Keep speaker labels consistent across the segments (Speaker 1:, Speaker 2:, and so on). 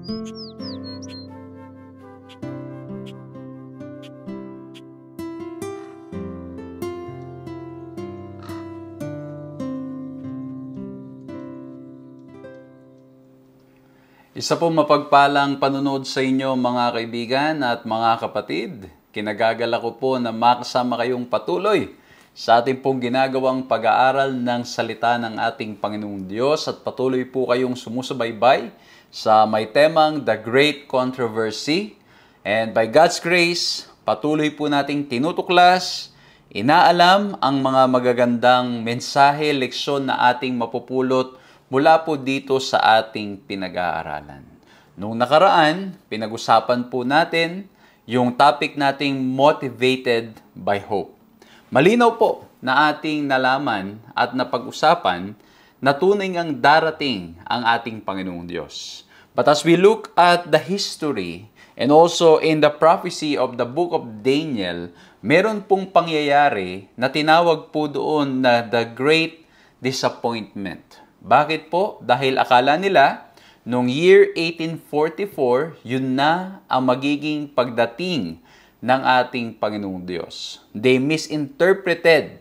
Speaker 1: Isa po mapagpalang panunood sa inyo mga kaibigan at mga kapatid. Kinagagala ko po na makasama kayong patuloy sa ating pong ginagawang pag-aaral ng salita ng ating Panginoong Diyos at patuloy po kayong sumusubaybay sa may temang The Great Controversy. And by God's grace, patuloy po nating tinutuklas, inaalam ang mga magagandang mensahe, leksyon na ating mapupulot mula po dito sa ating pinag-aaralan. Noong nakaraan, pinag-usapan po natin yung topic nating Motivated by Hope. Malinaw po na ating nalaman at napag-usapan na tunay ngang darating ang ating Panginoong Diyos. But as we look at the history and also in the prophecy of the book of Daniel, meron pong pangyayari na tinawag po doon na the Great Disappointment. Bakit po? Dahil akala nila, noong year 1844, yun na ang magiging pagdating ng ating Panginoong Diyos. They misinterpreted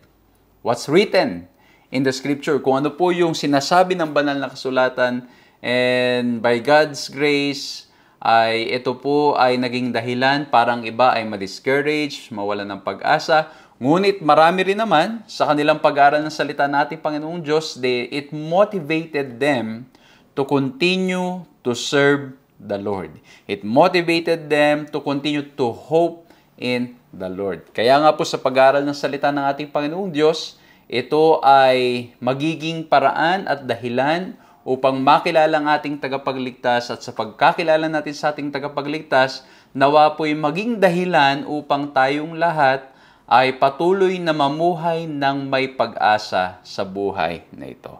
Speaker 1: what's written in the scripture. Kung ano po yung sinasabi ng banal na kasulatan, and by God's grace, ay ito po ay naging dahilan parang iba ay ma-discourage, mawalan ng pag-asa. Ngunit marami rin naman sa kanilang pag-aaral ng salita nating Panginoong Diyos, it motivated them to continue to serve the Lord. It motivated them to continue to hope in the Lord. Kaya nga po sa pag-aaral ng salita ng ating Panginoong Diyos, ito ay magiging paraan at dahilan upang makilala ang ating tagapagligtas at sa pagkakilala natin sa ating tagapagligtas, nawa po'y maging dahilan upang tayong lahat ay patuloy na mamuhay ng may pag-asa sa buhay na ito.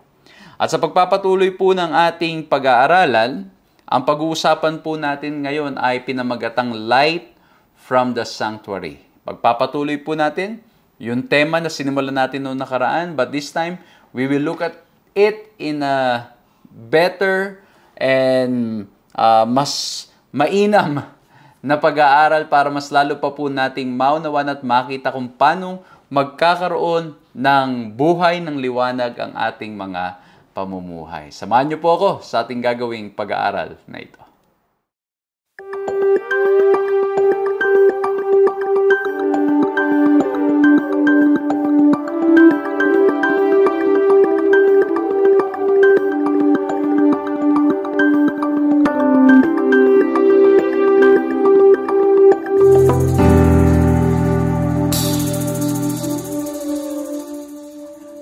Speaker 1: At sa pagpapatuloy po ng ating pag-aaralan, ang pag-uusapan po natin ngayon ay pinamagatang Light from the Sanctuary. Pagpapatuloy po natin yung tema na sinimulan natin noong nakaraan, but this time, we will look at it in a better and mas mainam na pag-aaral para mas lalo pa po nating maunawan at makita kung paano magkakaroon ng buhay ng liwanag ang ating mga pamumuhay. Samahan niyo po ako sa ating gagawing pag-aaral na ito.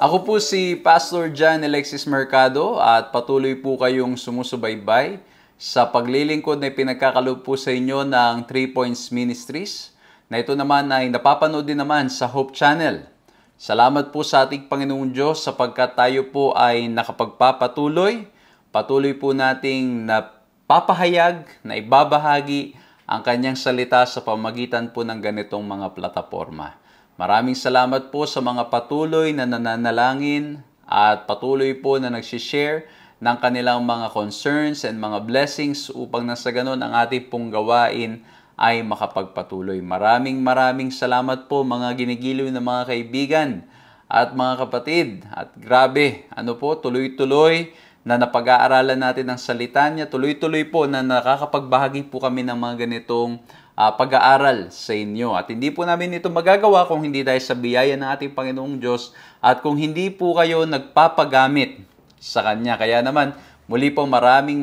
Speaker 1: Ako po si Pastor John Alexis Mercado at patuloy po kayong sumusubaybay sa paglilingkod na pinagkakaloob po sa inyo ng 3 Points Ministries na ito naman ay napapanood din naman sa Hope Channel. Salamat po sa ating Panginoong Diyos sapagkat tayo po ay nakapagpapatuloy. Patuloy po nating napapahayag, na ibabahagi ang kanyang salita sa pamagitan po ng ganitong mga plataforma. Maraming salamat po sa mga patuloy na nananalangin at patuloy po na nagsishare ng kanilang mga concerns and mga blessings upang nasa ganon ang ating pong gawain ay makapagpatuloy. Maraming salamat po mga ginigiliw na mga kaibigan at mga kapatid. At grabe, tuloy-tuloy na napag-aaralan natin ang salita niya. Tuloy-tuloy po na nakakapagbahagi po kami ng mga ganitong pag-aaral sa inyo. At hindi po namin ito magagawa kung hindi dahil sa biyaya ng ating Panginoong Diyos at kung hindi po kayo nagpapagamit sa Kanya. Kaya naman, muli po maraming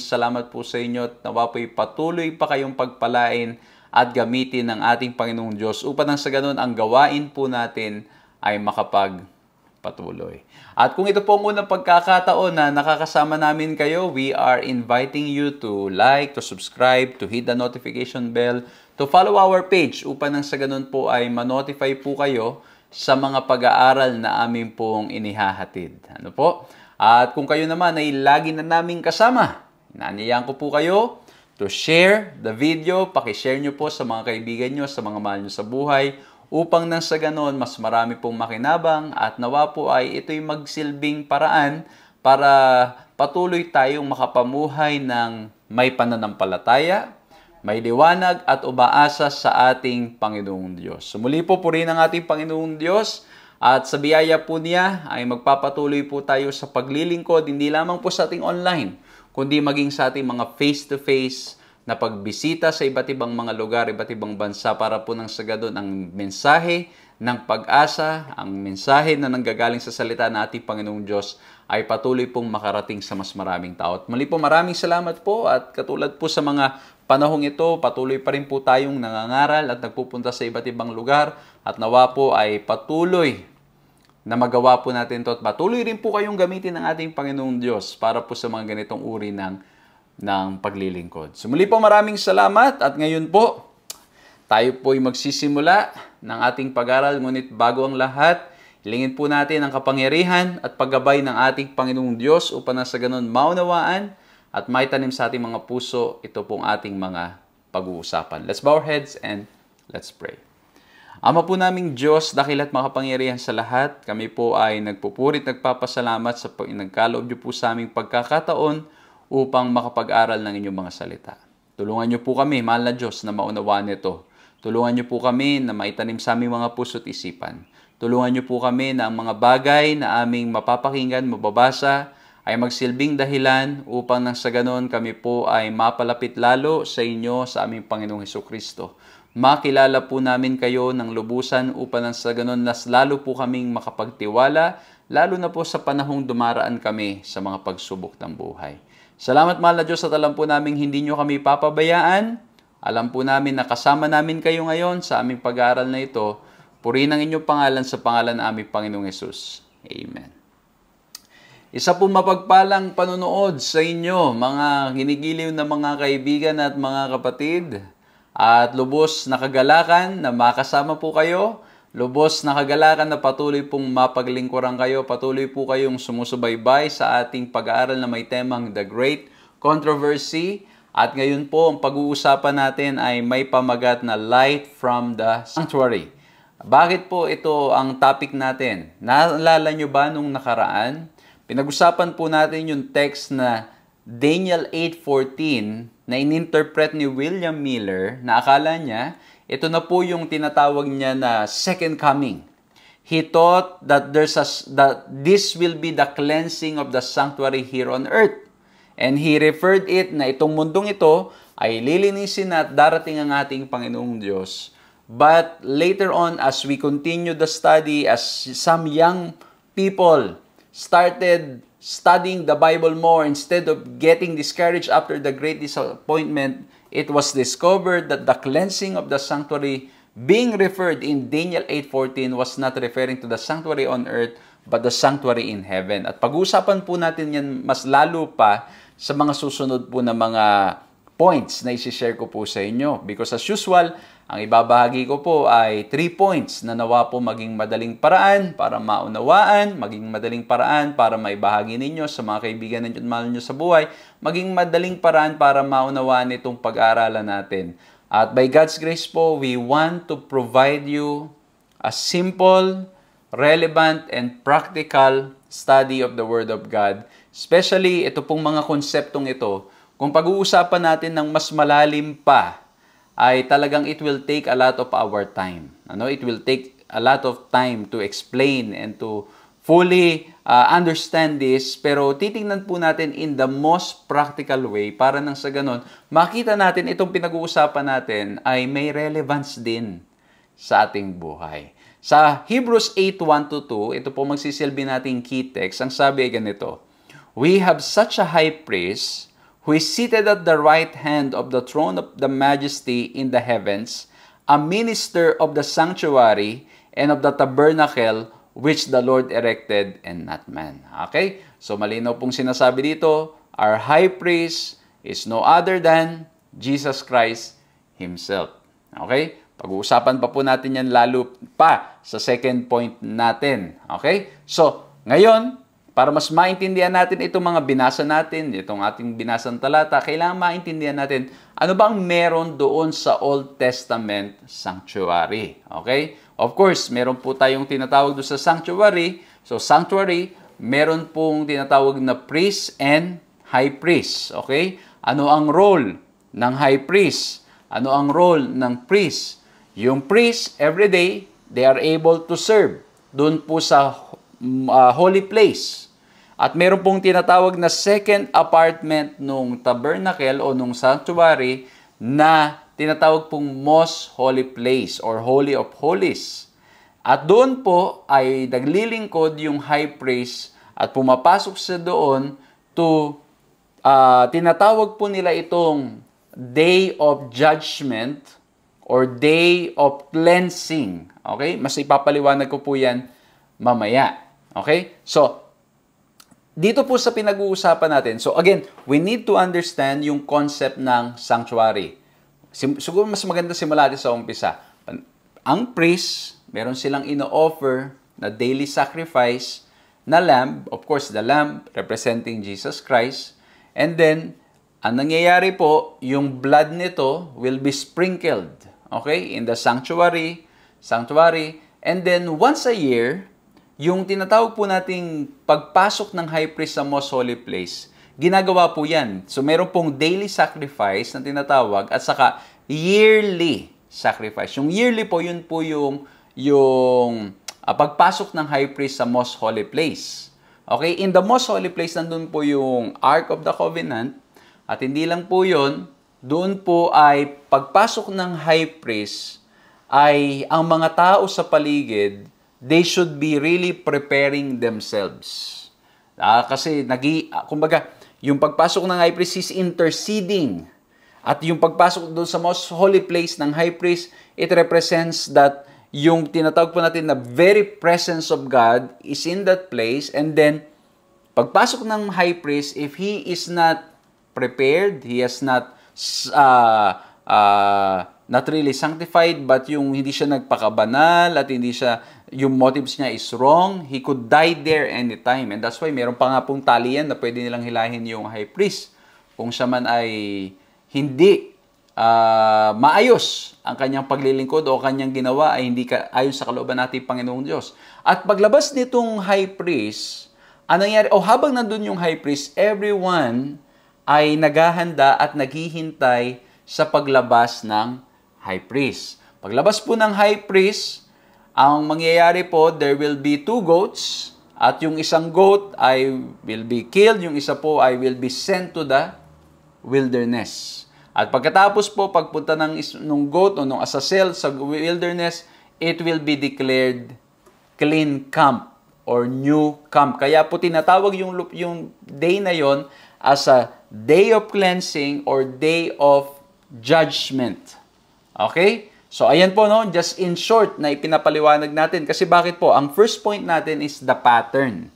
Speaker 1: salamat po sa inyo at nawa po'y patuloy pa kayong pagpalain at gamitin ng ating Panginoong Diyos upang nang sa ganun ang gawain po natin ay makapagpatuloy. At kung ito po ang unang pagkakataon na nakakasama namin kayo, we are inviting you to like, to subscribe, to hit the notification bell, to follow our page upang nang sa ganun po ay ma-notify po kayo sa mga pag-aaral na amin pong inihahatid. Ano po? At kung kayo naman ay lagi na naming kasama, inaanyayahan ko po kayo to share the video, pakishare nyo po sa mga kaibigan nyo, sa mga mahal nyo sa buhay, upang nang sa ganon, mas marami pong makinabang at nawa po ay ito'y magsilbing paraan para patuloy tayong makapamuhay ng may pananampalataya, may liwanag at umaasa sa ating Panginoong Diyos. So muli po, purihin ang ating Panginoong Diyos at sa biyaya po niya ay magpapatuloy po tayo sa paglilingkod, hindi lamang po sa ating online, kundi maging sa ating mga face-to-face na pagbisita sa iba't ibang mga lugar, iba't ibang bansa para po nang sa ganun ang mensahe ng pag-asa, ang mensahe na nanggagaling sa salita ng ating Panginoong Diyos ay patuloy pong makarating sa mas maraming tao. At muli po, maraming salamat po at katulad po sa mga panahong ito, patuloy pa rin po tayong nangangaral at nagpupunta sa iba't ibang lugar at nawa po ay patuloy na magawa po natin ito at patuloy rin po kayong gamitin ng ating Panginoong Diyos para po sa mga ganitong uri ng paglilingkod. So muli po, maraming salamat at ngayon po, tayo po ay magsisimula ng ating pag-aral, ngunit bago ang lahat, hilingin po natin ang kapangyarihan at paggabay ng ating Panginoong Diyos upang na sa ganun maunawaan at maitanim sa ating mga puso ito pong ating mga pag-uusapan. Let's bow our heads and let's pray. Ama po naming Diyos, dakil at makapangyarihan sa lahat, kami po ay nagpupurit, nagpapasalamat sa nagkaloob niyo po sa aming pagkakataon upang makapag-aral ng inyong mga salita. Tulungan niyo po kami, mahal na Diyos, na maunawaan ito. Tulungan niyo po kami na maitanim sa aming mga puso at isipan. Tulungan niyo po kami na ang mga bagay na aming mapapakinggan, mababasa, ay magsilbing dahilan upang nang sa ganon kami po ay mapalapit lalo sa inyo, sa aming Panginoong Hesukristo. Makilala po namin kayo ng lubusan upang nang sa ganon nas lalo po kaming makapagtiwala, lalo na po sa panahong dumaraan kami sa mga pagsubok ng buhay. Salamat mahal na Diyos at alam po namin hindi nyo kami papabayaan. Alam po namin na kasama namin kayo ngayon sa aming pag-aaral na ito. Purihin ang inyong pangalan sa pangalan ng aming Panginoong Hesus. Amen. Isa po mapagpalang panunood sa inyo, mga hinigiliw na mga kaibigan at mga kapatid. At lubos na kagalakan na makasama po kayo. Lubos na kagalakan na patuloy pong mapaglingkuran kayo. Patuloy po kayong sumusubaybay sa ating pag-aaral na may temang The Great Controversy. At ngayon po, ang pag-uusapan natin ay may pamagat na Light from the Sanctuary. Bakit po ito ang topic natin? Naalala nyo ba nung nakaraan? Pinag-usapan po natin yung text na Daniel 8:14 na ininterpret ni William Miller na akala niya, ito na po yung tinatawag niya na second coming. He thought that this will be the cleansing of the sanctuary here on earth. And he referred it na itong mundong ito ay lilinisin at darating ang ating Panginoong Diyos. But later on, as we continue the study, as some young people started studying the Bible more, instead of getting discouraged after the great disappointment, it was discovered that the cleansing of the sanctuary being referred in Daniel 8:14 was not referring to the sanctuary on earth, but the sanctuary in heaven. At pag-uusapan po natin yan mas lalo pa sa mga susunod po na mga points na isi-share ko po sa inyo. Because as usual, ang ibabahagi ko po ay 3 points na nawa po maging madaling paraan para maunawaan, maging madaling paraan para maibahagi ninyo sa mga kaibigan ninyo at mahal nyo sa buhay, maging madaling paraan para maunawaan itong pag-aaralan natin. At by God's grace po, we want to provide you a simple, relevant, and practical study of the Word of God. Especially ito pong mga konseptong ito, kung pag-uusapan natin ng mas malalim pa, ay talagang it will take a lot of our time. It will take a lot of time to explain and to fully understand this, pero titingnan po natin in the most practical way para nang sa ganon, makita natin itong pinag-uusapan natin ay may relevance din sa ating buhay. Sa Hebrews 8:1-2, ito po magsisilbi nating key text. Ang sabi ay ganito, "We have such a high priest who is seated at the right hand of the throne of the majesty in the heavens, a minister of the sanctuary and of the tabernacle which the Lord erected and not man." Okay? So malinaw pong sinasabi dito, our high priest is no other than Jesus Christ Himself. Okay? Pag-uusapan pa po natin yan lalo pa sa second point natin. Okay? So, ngayon, para mas maintindihan natin itong mga binasa natin, itong ating binasang talata, kailangan maintindihan natin ano bang meron doon sa Old Testament sanctuary. Okay? Of course, meron po tayong tinatawag doon sa sanctuary. So, sanctuary, meron pong tinatawag na priest and high priest. Okay? Ano ang role ng high priest? Ano ang role ng priest? Yung priest, every day, they are able to serve doon po sa holy place. At meron pong tinatawag na second apartment nung tabernacle o nung sanctuary na tinatawag pong most holy place or holy of holies. At doon po ay naglilingkod yung high priest at pumapasok siya doon to tinatawag po nila itong day of judgment or day of cleansing. Okay? Mas ipapaliwanag ko po yan mamaya. Okay? So, dito po sa pinag-uusapan natin, so again, we need to understand yung concept ng sanctuary. Siguro mas maganda simula natin sa umpisa. Ang priest, meron silang ino-offer na daily sacrifice na lamb. Of course, the lamb representing Jesus Christ. And then, ang nangyayari po, yung blood nito will be sprinkled, okay, in the sanctuary. And then, once a year, yung tinatawag po nating pagpasok ng high priest sa most holy place, ginagawa po yan. So, meron pong daily sacrifice na tinatawag at saka yearly sacrifice. Yung yearly po, yun po yung pagpasok ng high priest sa most holy place. Okay? In the most holy place, nandun po yung Ark of the Covenant. At hindi lang po yun, doon po ay pagpasok ng high priest ay ang mga tao sa paligid, they should be really preparing themselves. Kasi, kumbaga, yung pagpasok ng high priest is interceding. At yung pagpasok doon sa most holy place ng high priest, it represents that yung tinatawag po natin na very presence of God is in that place. And then, pagpasok ng high priest, if he is not prepared, he has not really sanctified, but yung hindi siya nagpakabanal at hindi siya, yung motives niya is wrong, he could die there anytime. And that's why meron pa nga pong talian na pwede nilang hilahin yung high priest kung siya man ay hindi maayos ang kanyang paglilingkod o kanyang ginawa ay hindi ayon sa kalooban natin Panginoong Diyos. At paglabas nitong high priest, anong nangyari? Habang nandun yung high priest, everyone ay naghahanda at naghihintay sa paglabas ng high priest. Paglabas po ng high priest, ang mangyayari po, there will be 2 goats at yung isang goat ay will be killed, yung isa po ay will be sent to the wilderness. At pagkatapos po, pagpunta ng goat o ng asazel sa wilderness, it will be declared clean camp or new camp. Kaya po tinatawag yung day na yon as a day of cleansing or day of judgment. Okay? So, ayan po, no? Just in short na ipinapaliwanag natin. Kasi bakit po? Ang first point natin is the pattern.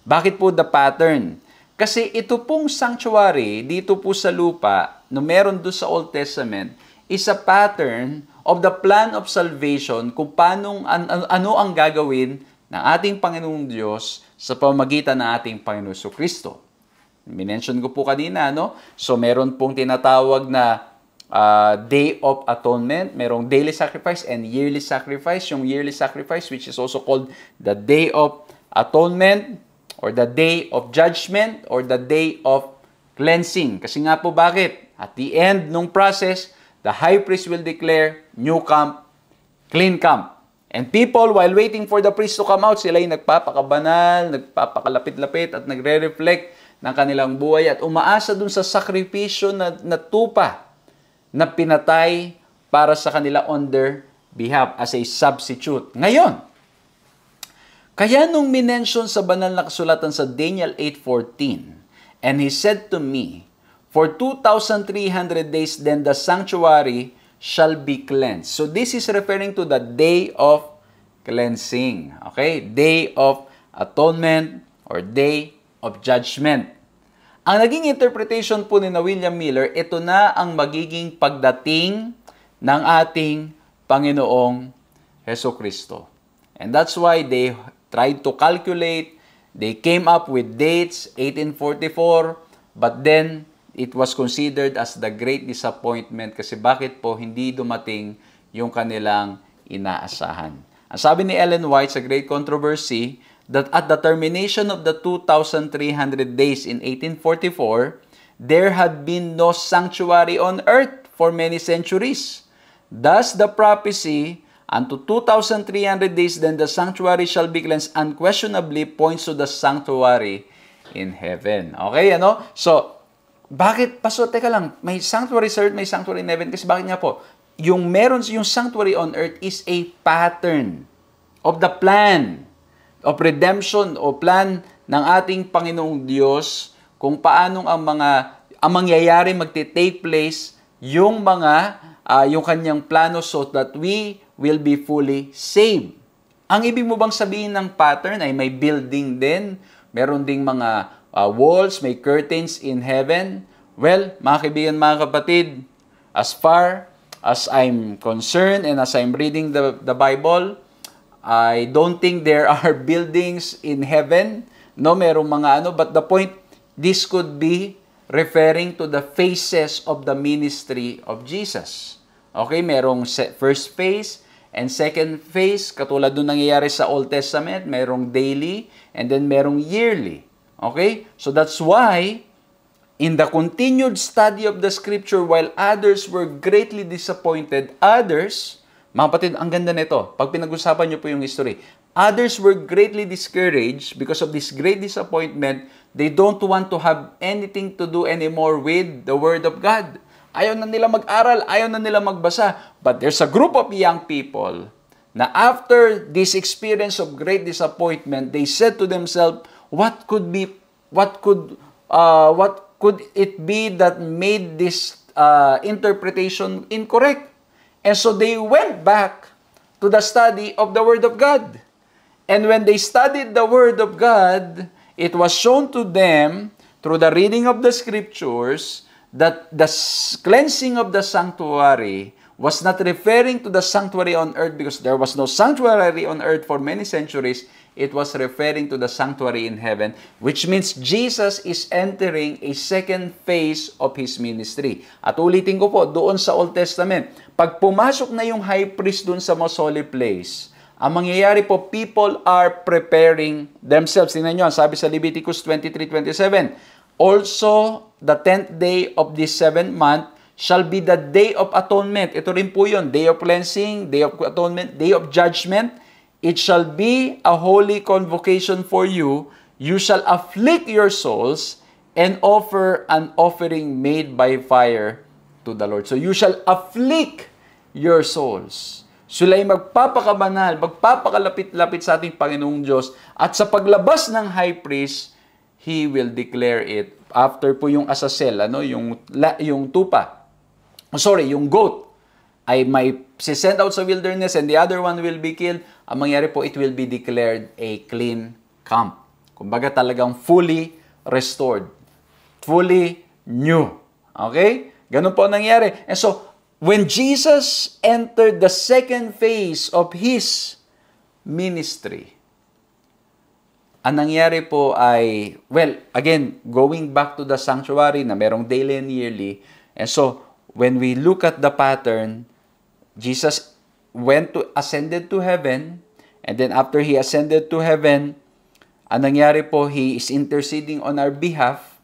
Speaker 1: Bakit po the pattern? Kasi ito pong sanctuary, dito po sa lupa, na meron doon sa Old Testament, is a pattern of the plan of salvation kung ano ang gagawin ng ating Panginoong Diyos sa pamamagitan ng ating Panginoon Kristo. Minention ko po kanina, no? So, meron pong tinatawag na Day of Atonement, merong daily sacrifice and yearly sacrifice. Yung yearly sacrifice, which is also called the Day of Atonement or the Day of Judgment or the Day of Cleansing. Kasi nga po bakit? At the end ng process, the high priest will declare new camp, clean camp. And people, while waiting for the priest to come out, sila ay nagpapakabanal, nagpapakalapit-lapit at nagre-reflect ng kanilang buhay at umaasa dun sa sakripisyo na tupa na pinatay para sa kanila on their behalf as a substitute. Ngayon, kaya nung minention sa banal na kasulatan sa Daniel 8:14, and he said to me, for 2,300 days then the sanctuary shall be cleansed. So this is referring to the day of cleansing. Okay? Day of atonement or day of judgment. Ang naging interpretation po ni William Miller, ito na ang magiging pagdating ng ating Panginoong Hesukristo. And that's why they tried to calculate, they came up with dates, 1844, but then it was considered as the great disappointment kasi bakit po hindi dumating yung kanilang inaasahan. Ang sabi ni Ellen White sa Great Controversy, that at the termination of the 2,300 days in 1844, there had been no sanctuary on earth for many centuries. Thus, the prophecy, unto 2,300 days, then the sanctuary shall be cleansed, unquestionably points to the sanctuary in heaven. Okay, ano? So, bakit, Pastor, teka lang, may sanctuary sa earth, may sanctuary in heaven. Kasi bakit nga po? Yung meron, yung sanctuary on earth is a pattern of the plan of redemption o plan ng ating Panginoong Diyos kung paanong ang mangyayari magte-take place yung yung kanyang plano so that we will be fully saved. Ang ibig mo bang sabihin ng pattern ay may building din, meron ding mga walls, may curtains in heaven? Well, mga kaibigan, mga kapatid, as far as I'm concerned and as I'm reading the Bible, I don't think there are buildings in heaven. No, merong mga but the point, this could be referring to the phases of the ministry of Jesus. Okay, merong first phase and second phase, katulad nung nangyayari sa Old Testament, merong daily and then merong yearly. Okay? So that's why, in the continued study of the Scripture, while others were greatly disappointed, others, mga kapatid, ang ganda nito, pag pinag-usapan niyo po yung history, others were greatly discouraged because of this great disappointment. They don't want to have anything to do anymore with the Word of God. Ayaw na nila mag-aral, ayaw na nila magbasa. But there's a group of young people na after this experience of great disappointment, they said to themselves, what could it be that made this interpretation incorrect? And so they went back to the study of the Word of God. And when they studied the Word of God, it was shown to them through the reading of the Scriptures that the cleansing of the sanctuary was not referring to the sanctuary on earth because there was no sanctuary on earth for many centuries. It was referring to the sanctuary in heaven, which means Jesus is entering a second phase of His ministry. At ulitin ko po, doon sa Old Testament, pag pumasok na yung high priest doon sa most holy place, ang mangyayari po, people are preparing themselves. Tingnan nyo, sabi sa Leviticus 23:27, also, the 10th day of this 7th month shall be the day of atonement. Ito rin po yun, day of cleansing, day of atonement, day of judgment. It shall be a holy convocation for you. You shall afflict your souls and offer an offering made by fire to the Lord. So you shall afflict your souls. Sila'y magpapakabanal, magpapakalapit-lapit sa ating Panginoong Diyos. At sa paglabas ng high priest, he will declare it. After po yung azazel, yung tupa. Yung goat ay may send out sa wilderness and the other one will be killed. Ang mangyari po, it will be declared a clean camp. Kumbaga talagang fully restored. Fully new. Okay? Ganun po nangyari. And so, when Jesus entered the second phase of His ministry, ang nangyari po ay, well, again, going back to the sanctuary na merong daily and yearly. And so, when we look at the pattern, Jesus ascended to heaven, and then after He ascended to heaven, ang nangyari po, He is interceding on our behalf.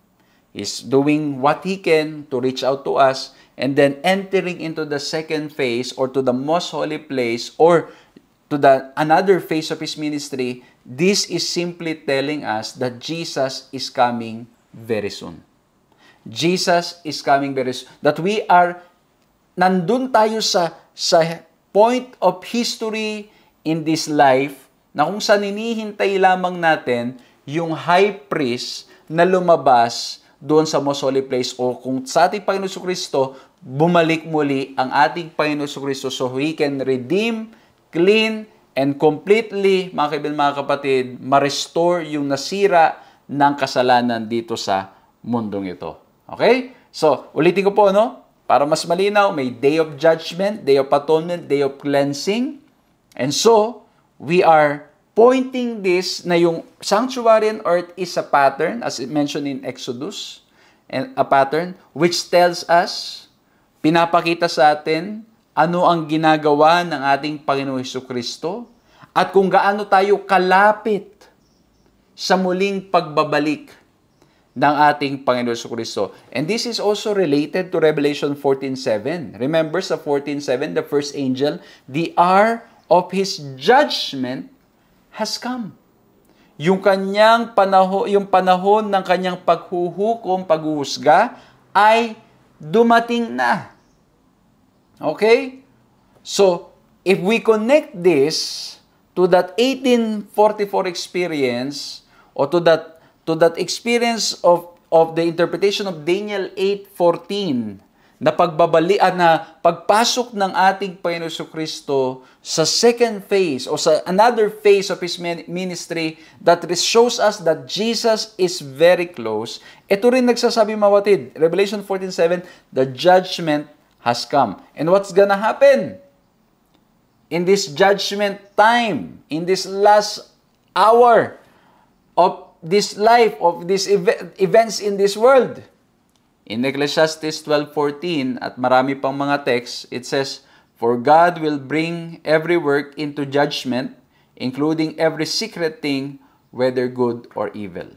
Speaker 1: He's doing what He can to reach out to us, and then entering into the second phase or to the most holy place or to another phase of His ministry. This is simply telling us that Jesus is coming very soon. Jesus is coming very soon. That we are, nandun tayo sa point of history in this life na kung saan hinihintay lamang natin yung high priest na lumabas doon sa most holy place o kung sa ating Panginoon Jesucristo, bumalik muli ang ating Panginoon Jesucristo so He can redeem, clean, and completely, mga kaibigan, mga kapatid, ma-restore yung nasira ng kasalanan dito sa mundong ito. Okay? So, ulitin ko po, para mas malinaw, may day of judgment, day of atonement, day of cleansing. And so, we are pointing this na yung sanctuary on earth is a pattern, as mentioned in Exodus, and a pattern which tells us, pinapakita sa atin, ano ang ginagawa ng ating Panginoong Jesucristo at kung gaano tayo kalapit sa muling pagbabalik ng ating Panginoon Jesucristo. And this is also related to Revelation 14:7. Remember sa 14:7, the first angel, the hour of His judgment has come. Yung panahon ng kanyang paghuhukom, paghuhusga ay dumating na. Okay? So, if we connect this to that 1844 experience or to that experience of the interpretation of Daniel 8:14 na pagpasok ng ating Panginoon Jesucristo sa second phase o sa another phase of His ministry that shows us that Jesus is very close. Ito rin nagsasabi mawatid, Revelation 14:7, the judgment has come. And what's gonna happen? In this judgment time, in this last hour of this life, of these events in this world. In Ecclesiastes 12:14 at marami pang mga texts, it says, "For God will bring every work into judgment, including every secret thing, whether good or evil."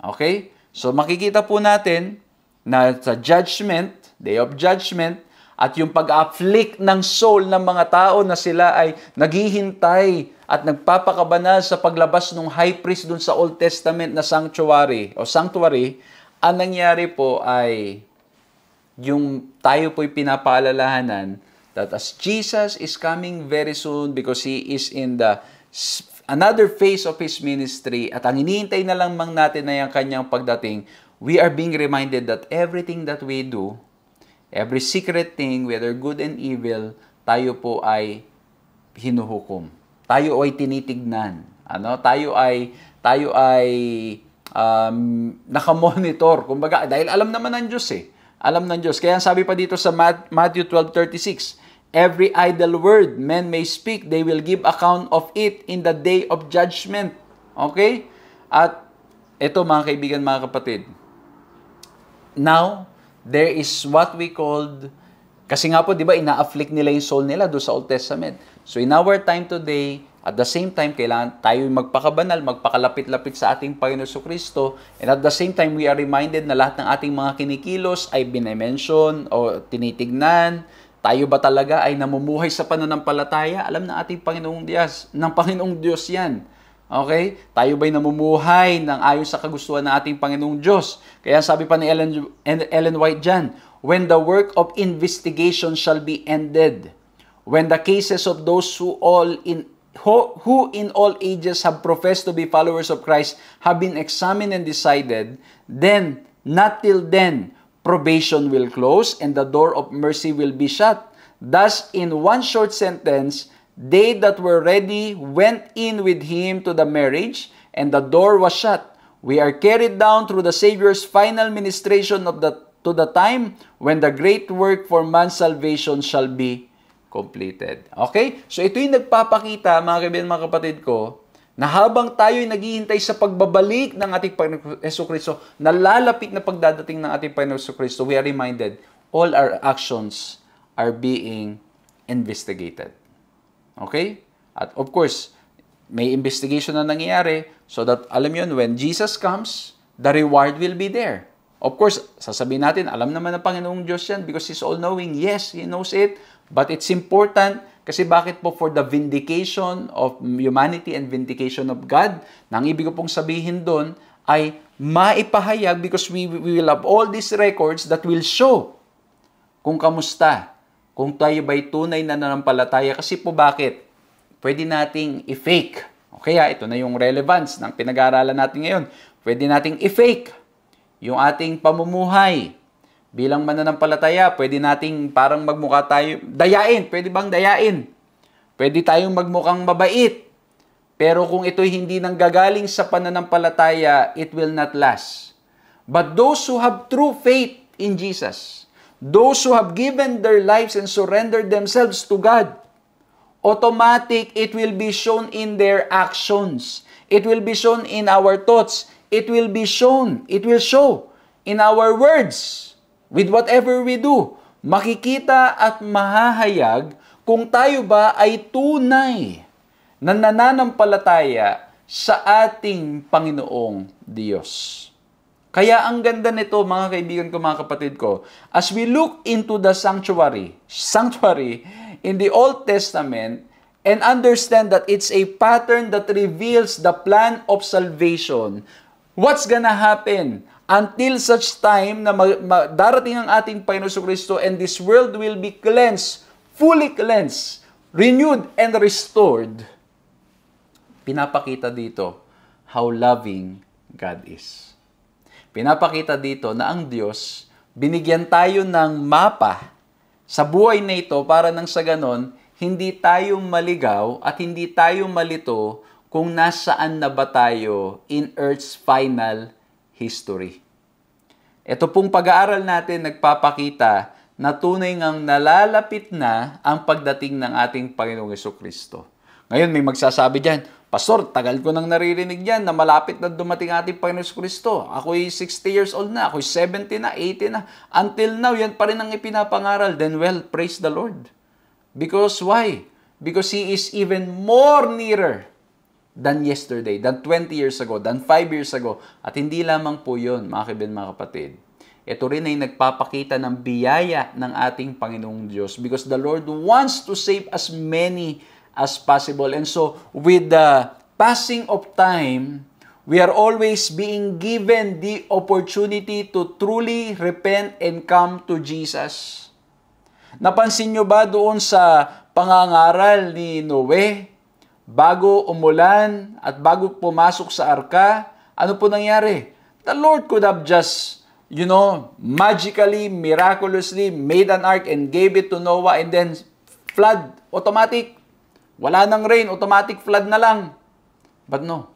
Speaker 1: Okay? So makikita po natin na sa judgment, day of judgment, at yung pag-afflict ng soul ng mga tao na sila ay naghihintay at nagpapakabanal sa paglabas ng high priest dun sa Old Testament na sanctuary, ang nangyari po ay yung tayo po'y pinapaalalahanan that as Jesus is coming very soon because He is in the another phase of His ministry at ang hinihintay na lang natin na yung kanyang pagdating, we are being reminded that everything that we do, every secret thing, whether good and evil, tayo po ay hinuhukom. Tayo ay tinitignan. Tayo ay nakamonitor. Kumbaga, dahil alam naman ng Diyos eh. Alam ng Diyos. Kaya sabi pa dito sa Matthew 12:36, every idle word men may speak, they will give account of it in the day of judgment. Okay? At ito mga kaibigan, mga kapatid. Now, there is what we called, kasi nga po, di ba, ina-afflict nila yung soul nila doon sa Old Testament. So, in our time today, at the same time, kailangan tayo magpakabanal, magpakalapit-lapit sa ating Panginoon Jesucristo. And at the same time, we are reminded na lahat ng ating mga kinikilos ay bine-mention o tinitignan. Tayo ba talaga ay namumuhay sa pananampalataya? Alam na ating Panginoong Diyos yan. Okay? Tayo ba'y namumuhay ng ayon sa kagustuhan ng ating Panginoong Diyos? Kaya sabi pa ni Ellen White dyan, when the work of investigation shall be ended, when the cases of those who in all ages have professed to be followers of Christ have been examined and decided, then, not till then, probation will close and the door of mercy will be shut. Thus, in one short sentence, they that were ready went in with Him to the marriage, and the door was shut. We are carried down through the Savior's final ministration to the time when the great work for man's salvation shall be completed. Okay? So ito yung nagpapakita, mga kaibigan, mga kapatid ko, na habang tayo'y naghihintay sa pagbabalik ng ating Panginoon Jesucristo, nalalapit na pagdadating ng ating Panginoon Jesucristo, we are reminded all our actions are being investigated. Okay? At of course, may investigation na nangyayari so that, alam yun, when Jesus comes, the reward will be there. Of course, sasabihin natin, alam naman ng Panginoong Diyos yan because He's all-knowing. Yes, He knows it. But it's important kasi bakit po for the vindication of humanity and vindication of God, nang ibig ko pong sabihin doon ay maipahayag because we will have all these records that will show kung kamusta, kung tayo ba'y tunay na nanampalataya. Kasi po bakit? Pwede nating i-fake. Kaya ito na yung relevance ng pinag-aaralan natin ngayon. Pwede nating i-fake yung ating pamumuhay. Bilang mananampalataya, pwede nating parang magmukha tayo, dayain. Pwede bang dayain? Pwede tayong magmukhang mabait. Pero kung ito'y hindi nanggagaling sa pananampalataya, it will not last. But those who have true faith in Jesus, those who have given their lives and surrendered themselves to God, automatic, it will be shown in their actions. It will be shown in our thoughts. It will show in our words. With whatever we do, makikita at mahahayag kung tayo ba ay tunay na nananampalataya sa ating Panginoong Diyos. Kaya ang ganda nito, mga kaibigan ko, mga kapatid ko, as we look into the sanctuary in the Old Testament, and understand that it's a pattern that reveals the plan of salvation, what's gonna happen until such time na darating ang ating Panginoon Kristo and this world will be cleansed, fully cleansed, renewed, and restored. Pinapakita dito how loving God is. Pinapakita dito na ang Diyos, binigyan tayo ng mapa sa buhay na ito para nang sa ganon, hindi tayo maligaw at hindi tayo malito kung nasaan na ba tayo in Earth's final history. Ito pong pag-aaral natin nagpapakita na tunay ngang nalalapit na ang pagdating ng ating Panginoong Jesucristo. Ngayon may magsasabi dyan, Pastor, tagal ko nang naririnig yan na malapit na dumating ating Panginoong Jesucristo. Ako'y 60 years old na, ako'y 70 na, 80 na. Until now, yan pa rin ang ipinapangaral. Then well, praise the Lord. Because why? Because He is even more nearer than yesterday, than 20 years ago, than 5 years ago. At hindi lamang po yun, mga kaibigan, mga kapatid. Ito rin ay nagpapakita ng biyaya ng ating Panginoong Diyos because the Lord wants to save as many as possible. And so, with the passing of time, we are always being given the opportunity to truly repent and come to Jesus. Napansin nyo ba doon sa pangangaral ni Noe? Bago umulan at bago pumasok sa arka, ano po nangyari? The Lord could have just, magically, miraculously made an ark and gave it to Noah and then flood, automatic. Wala nang rain, automatic flood na lang. But no.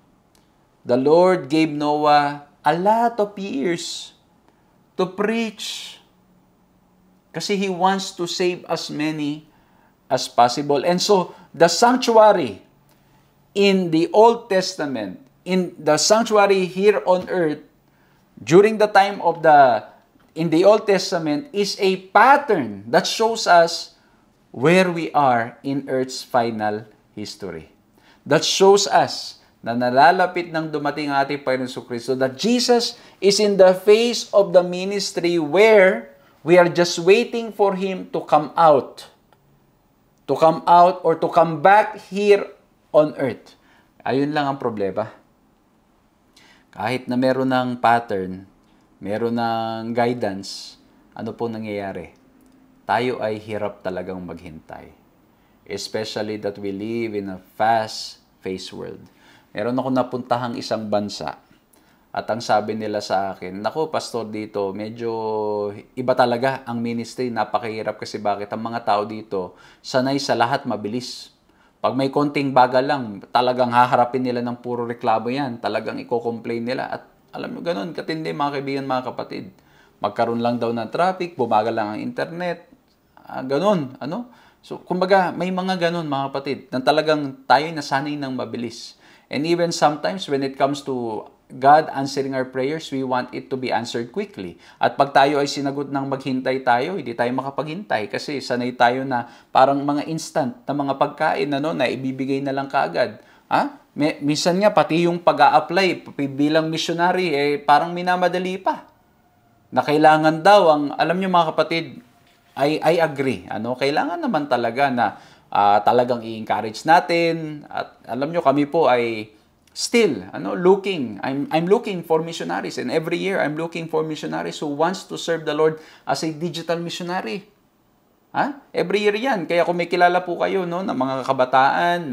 Speaker 1: The Lord gave Noah a lot of years to preach. Kasi He wants to save as many as possible. And so, the sanctuary in the Old Testament, in the sanctuary here on earth, during the time of in the Old Testament, is a pattern that shows us where we are in Earth's final history. That shows us na nalalapit ng dumating ang ating Panginoon Jesucristo, that Jesus is in the phase of the ministry where we are just waiting for Him to come out or to come back here on earth. Ayun lang ang problema. Kahit na meron ng pattern, meron ng guidance, ano po nangyayari? Tayo ay hirap talagang maghintay. Especially that we live in a fast-paced world. Meron ako napuntahang isang bansa at ang sabi nila sa akin, naku, pastor, dito, medyo iba talaga ang ministry. Napakahirap kasi bakit? Ang mga tao dito, sanay sa lahat mabilis. Pag may konting bagal lang, talagang haharapin nila ng puro reklamo yan. Talagang i-complain nila. At alam nyo, ganun, katindi mga kaibigan, mga kapatid. Magkaroon lang daw ng traffic, bumagal lang ang internet. Ganun, So, kumbaga, may mga ganun, mga kapatid, na talagang tayo nasanay ng mabilis. And even sometimes, when it comes to God answering our prayers, we want it to be answered quickly. At pag tayo ay sinagot ng maghintay tayo, hindi tayo makapaghintay kasi sanay tayo na parang mga instant na mga pagkain na ibibigay na lang kaagad. Minsan nga, pati yung pag-a-apply bilang missionary, parang minamadali pa. Na kailangan daw, alam nyo mga kapatid, I agree. Kailangan naman talaga na talagang i-encourage natin. At alam nyo, kami po ay still looking. I'm looking for missionaries. And every year, I'm looking for missionaries who wants to serve the Lord as a digital missionary. Every year yan. Kaya kung may kilala po kayo na mga kabataan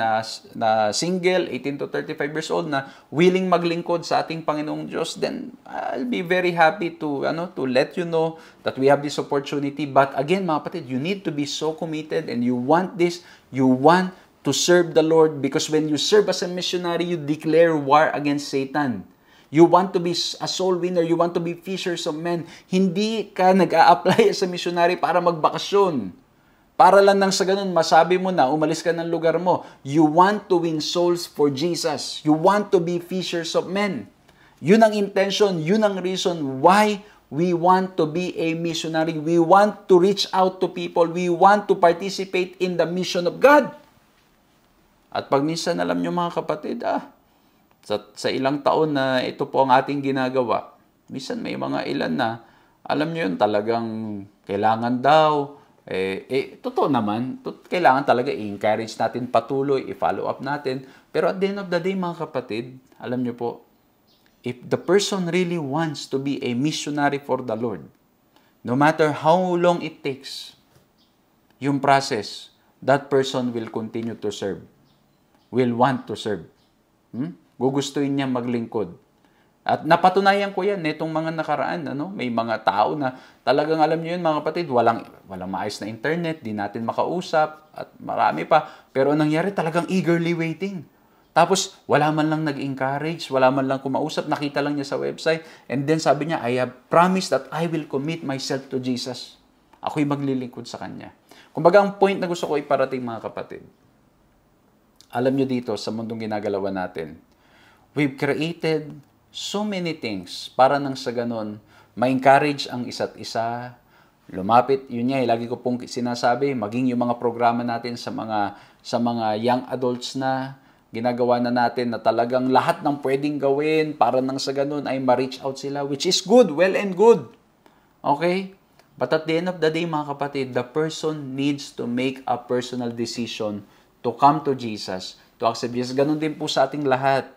Speaker 1: na single, 18 to 35 years old, na willing maglingkod sa ating Panginoong Diyos, then I'll be very happy to let you know that we have this opportunity. But again, mga kapatid, you need to be so committed and you want this. You want to serve the Lord because when you serve as a missionary, you declare war against Satan. You want to be a soul winner. You want to be fishers of men. Hindi ka nag-a-apply as a missionary para magbakasyon. Para lang nang sa ganun, masabi mo na, umalis ka ng lugar mo. You want to win souls for Jesus. You want to be fishers of men. Yun ang intention, yun ang reason why we want to be a missionary. We want to reach out to people. We want to participate in the mission of God. At pag minsan, alam nyo mga kapatid, Sa ilang taon na ito po ang ating ginagawa, minsan may mga ilan na, alam nyo yun, talagang kailangan daw, totoo naman, kailangan talaga i-encourage natin patuloy, i-follow up natin. Pero at the end of the day, mga kapatid, alam nyo po, if the person really wants to be a missionary for the Lord, no matter how long it takes, yung process, that person will continue to serve, will want to serve. Gugustuhin niya maglingkod. At napatunayan ko yan netong mga nakaraan, may mga tao na talagang alam niyo yun mga kapatid, walang maayos na internet, di natin makausap, at marami pa. Pero ang nangyari talagang eagerly waiting. Tapos wala man lang nag-encourage, wala man lang kumausap, nakita lang niya sa website, and then sabi niya, I have promised that I will commit myself to Jesus. Ako'y maglilingkod sa Kanya. Kumbaga ang point na gusto ko iparating mga kapatid, alam niyo dito sa mundong ginagalawan natin, we've created so many things para nang sa ganon, ma-encourage ang isa't isa, lumapit, yun nga, lagi ko pong sinasabi, maging yung mga programa natin sa mga young adults na, ginagawa na natin na talagang lahat ng pwedeng gawin para nang sa ganon ay ma-reach out sila, which is good, well and good. Okay? But at the end of the day, mga kapatid, the person needs to make a personal decision to come to Jesus, to accept Jesus. Ganon din po sa ating lahat.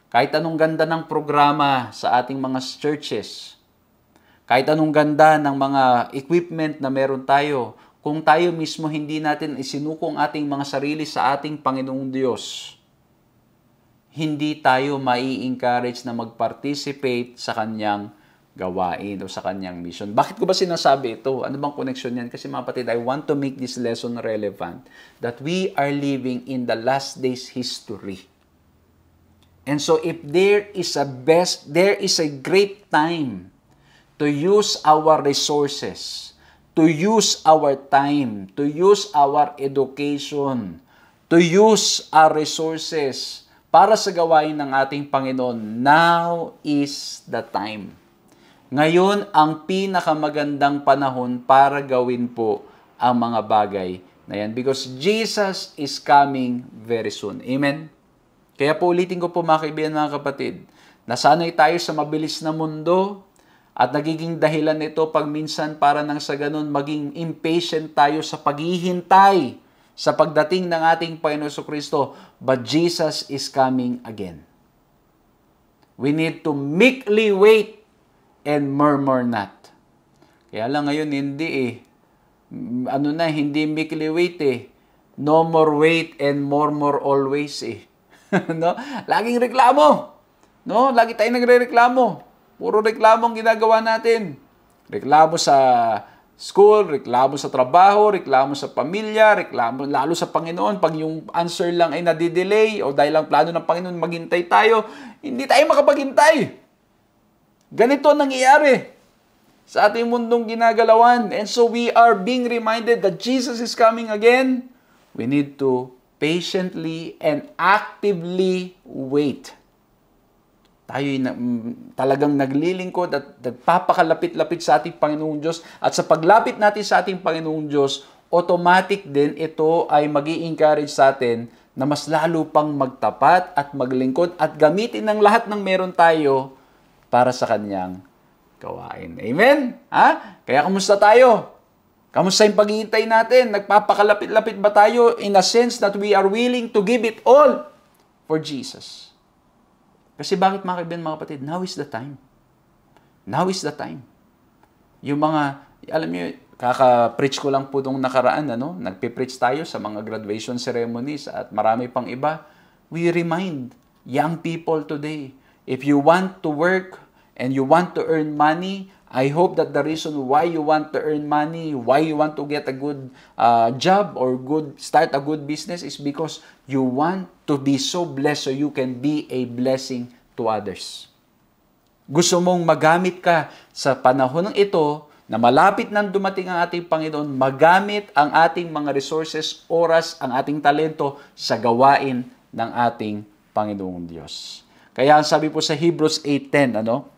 Speaker 1: Kahit anong ganda ng programa sa ating mga churches, kahit anong ganda ng mga equipment na meron tayo, kung tayo mismo hindi natin isinuko ang ating mga sarili sa ating Panginoong Diyos, hindi tayo mai-encourage na mag-participate sa Kanyang gawain o sa Kanyang mission. Bakit ko ba sinasabi ito? Ano bang connection yan? Kasi mga kapatid, I want to make this lesson relevant that we are living in the last days history. And so if there is a great time to use our resources, to use our time, to use our education, to use our resources para sa gawain ng ating Panginoon, now is the time. Ngayon ang pinakamagandang panahon para gawin po ang mga bagay na yan. Because Jesus is coming very soon. Amen? Kaya po ulitin ko po mga kaibigan, mga kapatid, nasanay tayo sa mabilis na mundo at nagiging dahilan nito pag minsan para nang sa ganun maging impatient tayo sa paghihintay sa pagdating ng ating Panginoon Kristo. But Jesus is coming again. We need to meekly wait and murmur not. Kaya lang ngayon hindi hindi meekly wait No more wait and murmur always no? Laging reklamo. No? Lagi tayong nagrereklamo. Puro reklamo ang ginagawa natin. Reklamo sa school, reklamo sa trabaho, reklamo sa pamilya, reklamo lalo sa Panginoon. Pag yung answer lang ay nadidelay o dahil lang plano ng Panginoon maghintay tayo, hindi tayo makapaghintay. Ganito nangyayari sa ating mundong ginagalawan. And so we are being reminded that Jesus is coming again. We need to patiently and actively wait. Tayo talagang naglilingkod at nagpapakalapit-lapit sa ating Panginoong Diyos. At sa paglapit natin sa ating Panginoong Diyos, automatic din ito ay mag-i-encourage sa atin na mas lalo pang magtapat at maglingkod at gamitin ng lahat ng meron tayo para sa Kanyang gawain. Amen? Kaya kamusta tayo? Kamusta yung paghihintay natin? Nagpapakalapit-lapit ba tayo in a sense that we are willing to give it all for Jesus? Kasi bakit mga kaibigan, mga kapatid? Now is the time. Now is the time. Yung mga, alam niyo, kaka-preach ko lang po nung nakaraan, nagpipreach tayo sa mga graduation ceremonies at marami pang iba. We remind young people today, if you want to work and you want to earn money, I hope that the reason why you want to earn money, why you want to get a good job or start a good business is because you want to be so blessed so you can be a blessing to others. Gusto mong magamit ka sa panahon ng ito na malapit nang dumating ang ating Panginoon, magamit ang ating mga resources, oras, ang ating talento sa gawain ng ating Panginoong Diyos. Kaya ang sabi po sa Hebrews 8:10,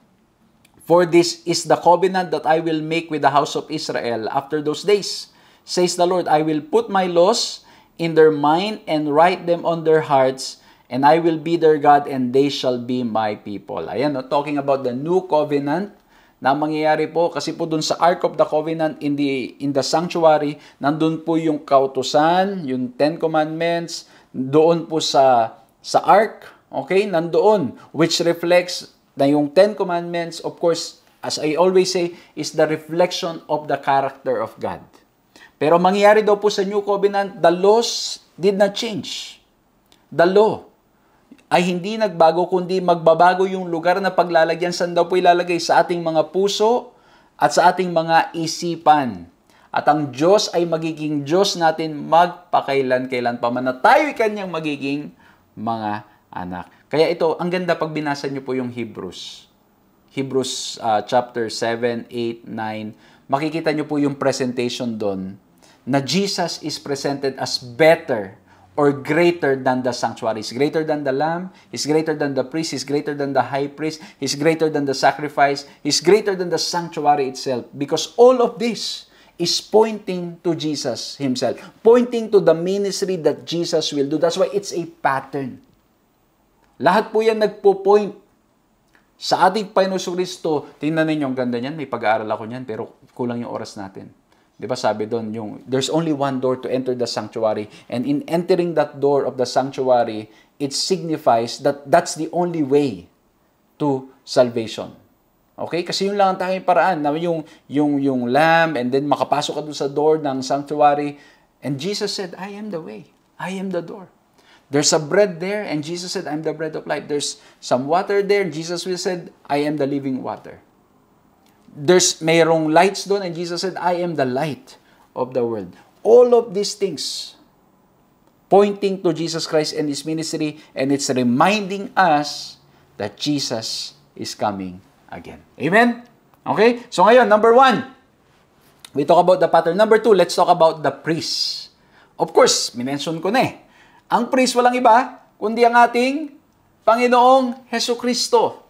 Speaker 1: For this is the covenant that I will make with the house of Israel after those days, says the Lord. I will put my laws in their mind and write them on their hearts, And I will be their God, and they shall be my people. Ayan, no? Talking about the new covenant na mangyayari po, kasi po dun sa Ark of the Covenant in the sanctuary, nandun po yung kautusan, yung Ten Commandments, doon po sa Ark, okay, nandoon, which reflects na yung Ten Commandments, of course, as I always say, is the reflection of the character of God. Pero mangyayari daw po sa New Covenant, the laws did not change. The law ay hindi nagbago, kundi magbabago yung lugar na paglalagyan. Saan daw po ilalagay? Sa ating mga puso at sa ating mga isipan. At ang Diyos ay magiging Diyos natin magpakailan-kailan pa man na tayo'y kanyang magiging mga anak. Kaya ito, ang ganda pag binasa niyo po yung Hebrews. Hebrews chapter 7, 8, 9. Makikita niyo po yung presentation doon na Jesus is presented as better or greater than the sanctuary. He's greater than the lamb. He's greater than the priest. He's greater than the high priest. He's greater than the sacrifice. He's greater than the sanctuary itself. Because all of this is pointing to Jesus Himself. Pointing to the ministry that Jesus will do. That's why it's a pattern. Lahat po yan nagpo-point sa ating Panginoon Kristo. Tingnan ninyo, ang ganda niyan. May pag-aaral ako niyan, pero kulang yung oras natin. Di ba sabi doon, there's only one door to enter the sanctuary. And in entering that door of the sanctuary, it signifies that that's the only way to salvation. Okay? Kasi yun lang ang tanging paraan. Na yung lamb, and then makapasok ka doon sa door ng sanctuary. And Jesus said, I am the way. I am the door. There's a bread there, and Jesus said, I'm the bread of life. There's some water there, and Jesus said, I am the living water. Mayroong lights doon, and Jesus said, I am the light of the world. All of these things pointing to Jesus Christ and His ministry, and it's reminding us that Jesus is coming again. Amen? Okay? So ngayon, number 1, we talk about the pattern. Number 2, let's talk about the priest. Of course, minention ko na eh. Ang priest walang iba, kundi ang ating Panginoong Hesukristo.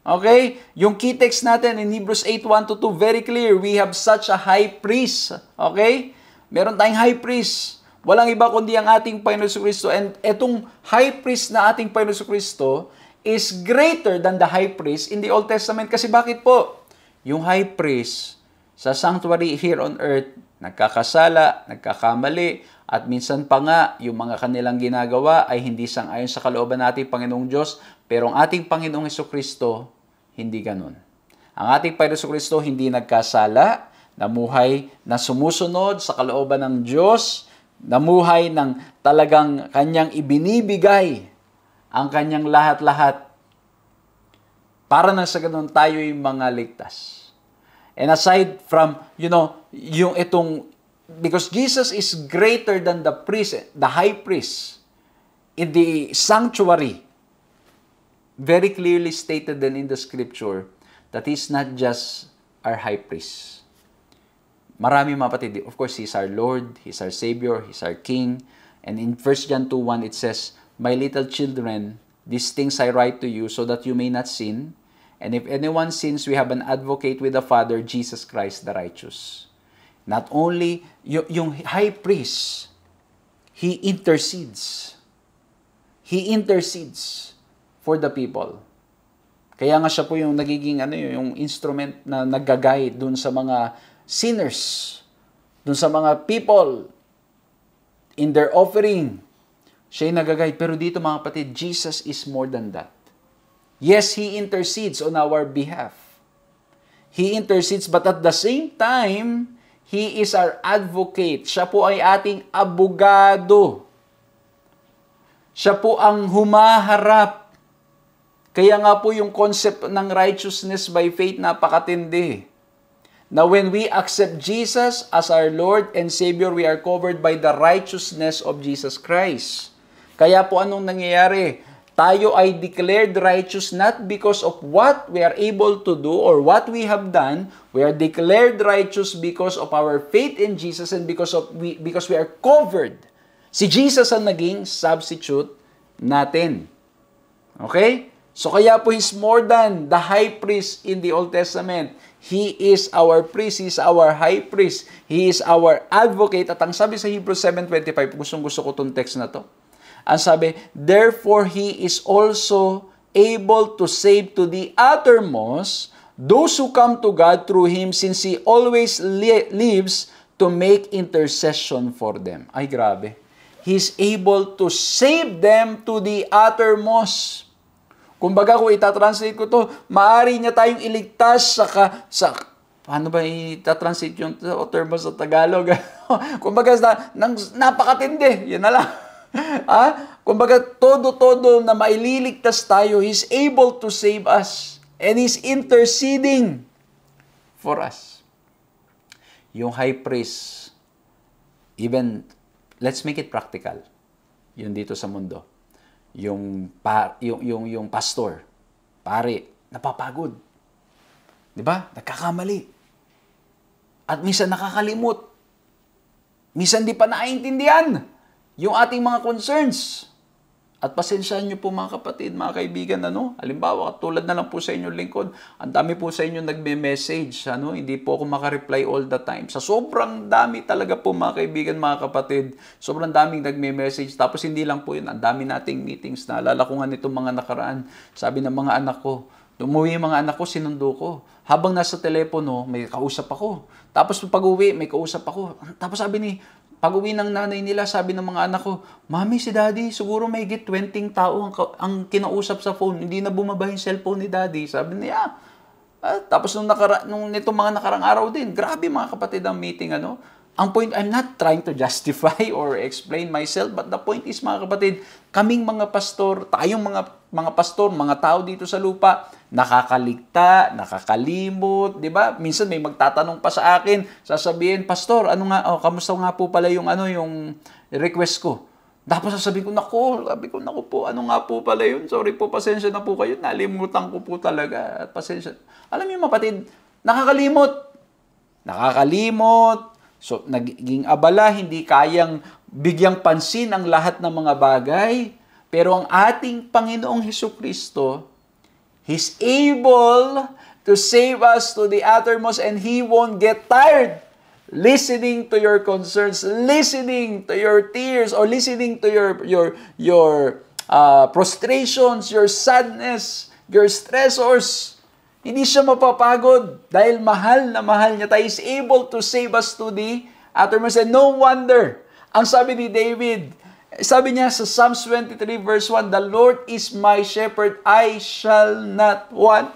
Speaker 1: Okay? Yung key text natin in Hebrews 8:1-2, very clear. We have such a high priest. Okay? Meron tayong high priest. Walang iba kundi ang ating Panginoon Jesucristo. And etong high priest na ating Panginoon Jesucristo is greater than the high priest in the Old Testament. Kasi bakit po? Yung high priest sa sanctuary here on earth, nagkakasala, nagkakamali, at minsan pa nga, yung mga kanilang ginagawa ay hindi sang-ayon sa kalooban nating Panginoong Diyos, pero ang ating Panginoong Jesucristo, hindi ganun. Ang ating Panginoong Jesucristo hindi nagkasala, namuhay na sumusunod sa kalooban ng Diyos, namuhay ng talagang kanyang ibinibigay ang kanyang lahat-lahat para na sa ganun tayo'y mga ligtas. And aside from, yung itong, because Jesus is greater than the priest, the high priest, in the sanctuary, very clearly stated then in the scripture that He's not just our high priest. Marami mga kapatid, of course, He's our Lord, He's our Savior, He's our King. And in 1 John 2:1, it says, My little children, these things I write to you so that you may not sin. And if anyone sins, we have an advocate with the Father, Jesus Christ the righteous. Not only, yung high priest, he intercedes. He intercedes for the people. Kaya nga siya po yung nagiging yung instrument na nag-guide dun sa mga sinners, dun sa mga people in their offering. Siya yung nag-guide. Pero dito mga kapatid, Jesus is more than that. Yes, He intercedes on our behalf. He intercedes, but at the same time, He is our advocate. Siya po ay ating abogado. Siya po ang humaharap. Kaya nga po yung concept ng righteousness by faith napakatindi. Now when we accept Jesus as our Lord and Savior, we are covered by the righteousness of Jesus Christ. Kaya po anong nangyayari? Tayo ay declared righteous not because of what we are able to do or what we have done. We are declared righteous because of our faith in Jesus and because we are covered. Si Jesus ang naging substitute natin. Okay? So kaya po He's more than the high priest in the Old Testament. He is our priest. He is our high priest. He is our advocate. At ang sabi sa Hebrews 7:25, gusto ko itong text na to. Ang sabi, therefore He is also able to save to the uttermost those who come to God through Him, since He always lives to make intercession for them. Ay, grabe. He's able to save them to the uttermost. Kumbaga, kung itatranslate ko to, maaari niya tayong iligtas paano ba itatranslate yung termo sa Tagalog? Kumbaga, napakatindi. Yan na lang. Kumbaga, todo-todo na maililigtas tayo, He's able to save us. And He's interceding for us. Yung high priest, even, let's make it practical. Yun dito sa mundo. Yung pastor, pare, napapagod. Diba? Nagkakamali. At minsan nakakalimot. Minsan di pa naiintindihan yung ating mga concerns. At pasensyaan nyo po mga kapatid, mga kaibigan, halimbawa, tulad na lang po sa inyong lingkod, ang dami po sa inyo nagme-message, hindi po ako makareply all the time. Sa sobrang dami talaga po mga kaibigan, mga kapatid, sobrang daming nagme-message, tapos hindi lang po yun, ang dami nating meetings, naalala ko nga nitong mga nakaraan, sabi ng mga anak ko, umuwi yung mga anak ko, sinundo ko. Habang nasa telepono, may kausap ako. Tapos pag-uwi, may kausap ako. Tapos pag-uwi ng nanay nila, sabi ng mga anak ko, Mami, si Daddy, siguro may 20 tao ang kinausap sa phone. Hindi na bumaba yung cellphone ni Daddy. Sabi niya, tapos nitong mga nakarang araw din, grabe mga kapatid ang meeting, Ang point, I'm not trying to justify or explain myself, but the point is, mga kapatid, kaming mga pastor, tayong mga pastor, mga tao dito sa lupa, nakakaligta, nakakalimot, di ba? Minsan may magtatanong pa sa akin, sasabihin, Pastor, kamusta nga po pala yung request ko? Tapos sasabihin ko, naku po, ano nga po pala yun? Sorry po, pasensya na po kayo, nalimutan ko po talaga, at pasensya. Alam niyo, kapatid, nakakalimot. So, nagiging abala, hindi kayang bigyang pansin ang lahat ng mga bagay. Pero ang ating Panginoong Hesukristo, He's able to save us to the uttermost, and He won't get tired listening to your concerns, listening to your tears, or listening to your frustrations, your sadness, your stressors. Hindi siya mapapagod dahil mahal na mahal niya tayo. Is able to save us to the uttermost. And no wonder, ang sabi ni David, sabi niya sa Psalms 23 verse 1, the Lord is my shepherd, I shall not want.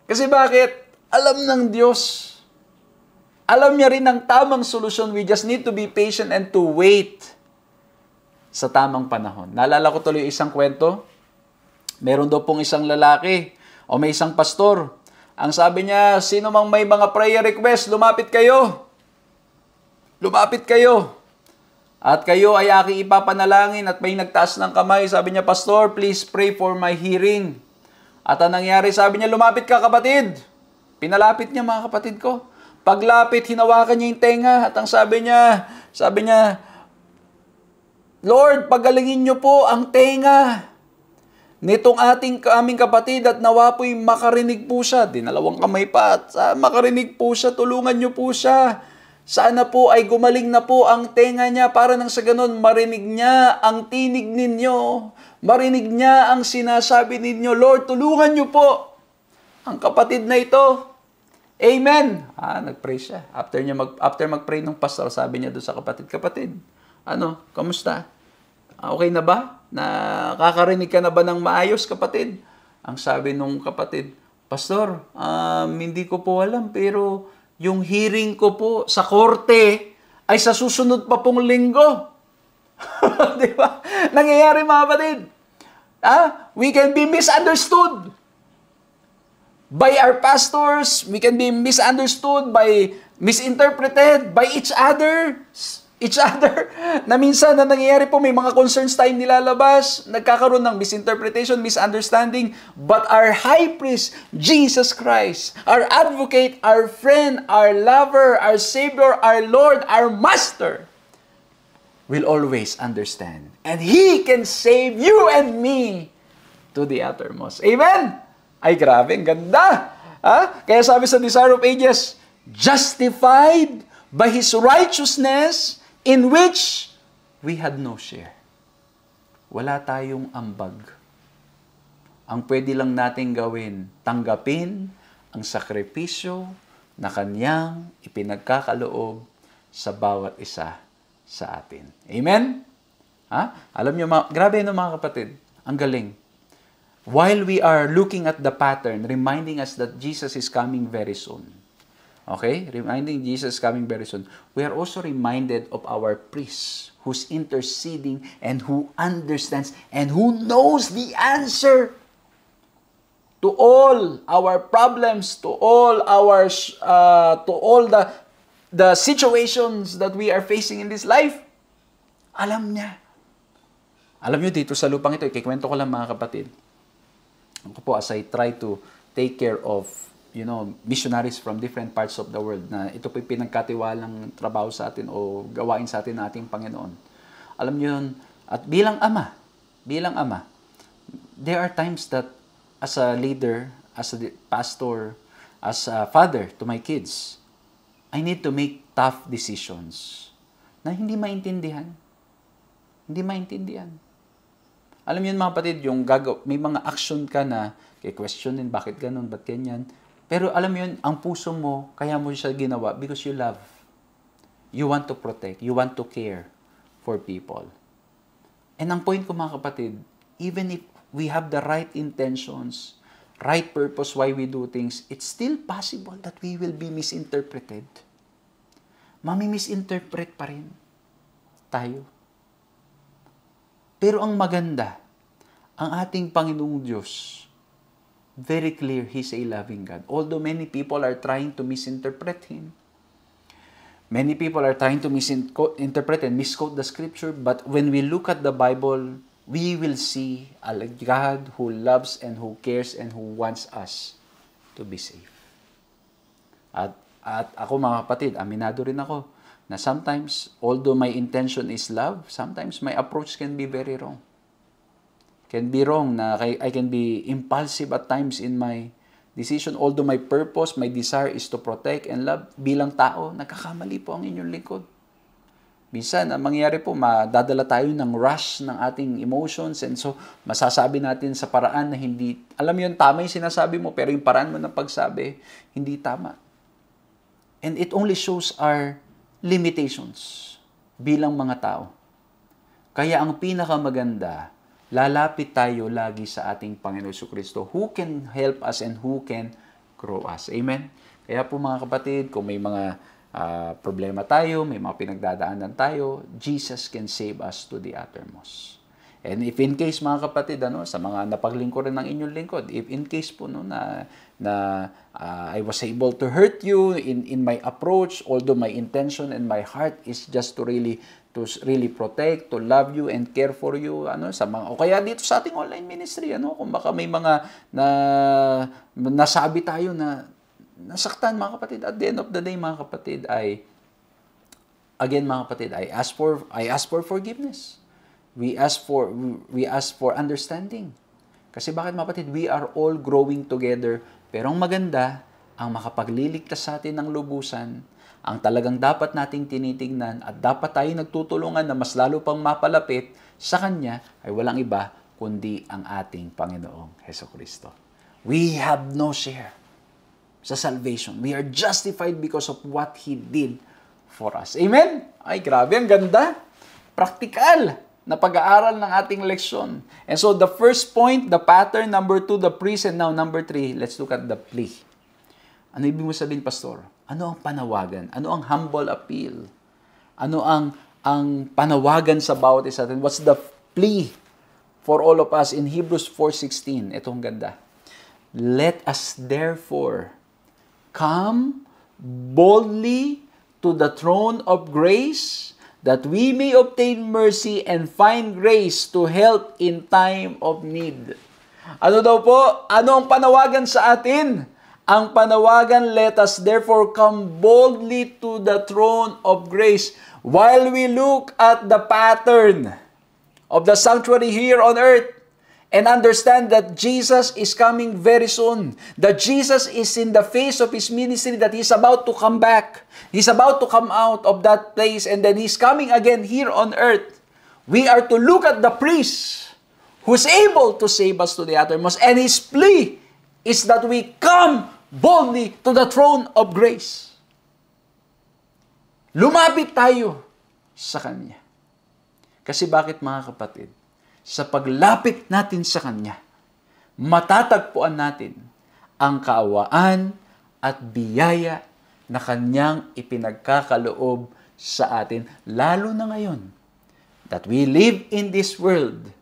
Speaker 1: Kasi bakit? Alam ng Diyos. Alam niya rin ang tamang solusyon. We just need to be patient and to wait sa tamang panahon. Naalala ko tuloy isang kwento. Meron daw pong isang lalaki o may isang pastor. Ang sabi niya, sino mang may mga prayer request, lumapit kayo. Lumapit kayo. At kayo ay aking ipapanalangin. At may nagtaas ng kamay. Sabi niya, Pastor, please pray for my hearing. At ang nangyari, sabi niya, lumapit ka kapatid. Pinalapit niya mga kapatid ko. Paglapit, hinawakan niya yung tenga. At ang sabi niya, Lord, pagalingin niyo po ang tenga nitong aming kapatid at nawa po'y makarinig po siya. Dinalawang kamay pa at makarinig po siya. Tulungan niyo po siya. Sana po ay gumaling na po ang tenga niya para nang sa ganun marinig niya ang tinig ninyo. Marinig niya ang sinasabi ninyo. Lord, tulungan niyo po ang kapatid na ito. Amen. Nag-pray siya. After mag-pray ng pastor, sabi niya doon sa kapatid, kamusta? Okay na ba? Nakakarinig ka na ba ng maayos, kapatid? Ang sabi nung kapatid, Pastor, hindi ko po alam, pero yung hearing ko po sa korte ay sa susunod pa pong linggo. Di ba? Nangyayari, mga kapatid. We can be misunderstood by our pastors. We can be misunderstood misinterpreted by each other, na minsan na nangyayari po, may mga concerns tayong nilalabas, nagkakaroon ng misinterpretation, misunderstanding, but our high priest, Jesus Christ, our advocate, our friend, our lover, our Savior, our Lord, our Master, will always understand. And He can save you and me to the uttermost. Amen? Ay, grabe, ang ganda. Kaya sabi sa Desire of Ages, justified by His righteousness, in which we had no share. wala tayong ambag. Ang pwede lang natin gawin, tanggapin ang sakripisyo na Kanyang ipinagkakaloob sa bawat isa sa atin. Amen? Alam niyo, grabe mga kapatid, ang galing. While we are looking at the pattern, reminding us that Jesus is coming very soon. Okay? Reminding Jesus is coming very soon. We are also reminded of our priest who's interceding and who understands and who knows the answer to all our problems, to all the situations that we are facing in this life. Alam niya. Alam niyo, dito sa lupang ito, ikikwento ko lang mga kapatid. Ako po, as I try to take care of missionaries from different parts of the world, na ito po pinagkatiwalang trabaho sa atin o gawain sa atin ng ating Panginoon. Alam niyo yun, at bilang ama, there are times that as a leader, as a pastor, as a father to my kids, I need to make tough decisions na hindi maintindihan. Hindi maintindihan. Alam niyo mga kapatid, may mga action ka na questionin, bakit ganun, ba't ganyan. Pero alam mo yun, ang puso mo, kaya mo siya ginawa because you love. You want to protect. You want to care for people. And ang point ko mga kapatid, even if we have the right intentions, right purpose why we do things, it's still possible that we will be misinterpreted. Mami-misinterpret pa rin tayo. Pero ang maganda, ang ating Panginoong Diyos, very clear, He's a loving God. Although many people are trying to misinterpret Him, many people are trying to misinterpret and misquote the Scripture, but when we look at the Bible, we will see a God who loves and who cares and who wants us to be safe. At ako mga kapatid, aminado rin ako, na sometimes, although my intention is love, sometimes my approach can be very wrong. Can be wrong na I can be impulsive at times in my decision. Although my purpose, my desire is to protect and love, bilang tao, nagkakamali po ang inyong lingkod. Minsan, ang mangyayari po, madadala tayo ng rush ng ating emotions and so, masasabi natin sa paraan na hindi, alam mo yun, tama yung sinasabi mo, pero yung paraan mo ng pagsabi, hindi tama. And it only shows our limitations bilang mga tao. Kaya ang pinakamaganda, lalapit tayo lagi sa ating Panginoon Jesucristo who can help us and who can grow us. Amen? Kaya po mga kapatid, kung may mga problema tayo, may mga pinagdadaanan tayo, Jesus can save us to the uttermost. And if in case mga kapatid, sa mga napaglingkuran ng inyong lingkod, if in case po I was able to hurt you in my approach, although my intention and my heart is just to really protect, to love you and care for you, sa mga, o kaya dito sa ating online ministry, kung baka may mga nasabi tayo na nasaktan mga kapatid, at the end of the day mga kapatid, I ask for forgiveness. We ask for understanding. Kasi bakit mga kapatid, we are all growing together. Pero ang maganda, ang makapagliligtas sa atin ng lubusan, ang talagang dapat nating tinitingnan at dapat tayo nagtutulungan na mas lalo pang mapalapit sa Kanya ay walang iba kundi ang ating Panginoong Jesucristo. We have no share sa salvation. We are justified because of what He did for us. Amen? Ay, grabe, ang ganda. Praktikal na pag-aaral ng ating leksyon. And so, the first point, the pattern. Number 2, the priest. And now, number 3, let's look at the plea. Ano ibig mo sabihin, Pastor? Ano ang panawagan? Ano ang humble appeal? Ano ang panawagan sa bawat isa natin? What's the plea for all of us in Hebrews 4:16? Ito ang ganda. Let us therefore come boldly to the throne of grace, that we may obtain mercy and find grace to help in time of need. Ano daw po? Ano ang panawagan sa atin? Ang panawagan, let us therefore come boldly to the throne of grace while we look at the pattern of the sanctuary here on earth and understand that Jesus is coming very soon. That Jesus is in the phase of His ministry, that He's about to come back. He's about to come out of that place and then He's coming again here on earth. We are to look at the priest who's able to save us to the uttermost. And his plea is that we come boldly to the throne of grace. Lumapit tayo sa Kanya. Kasi bakit mga kapatid? Sa paglapit natin sa Kanya, matatagpuan natin ang kaawaan at biyaya na Kanyang ipinagkakaloob sa atin, lalo na ngayon, that we live in this world,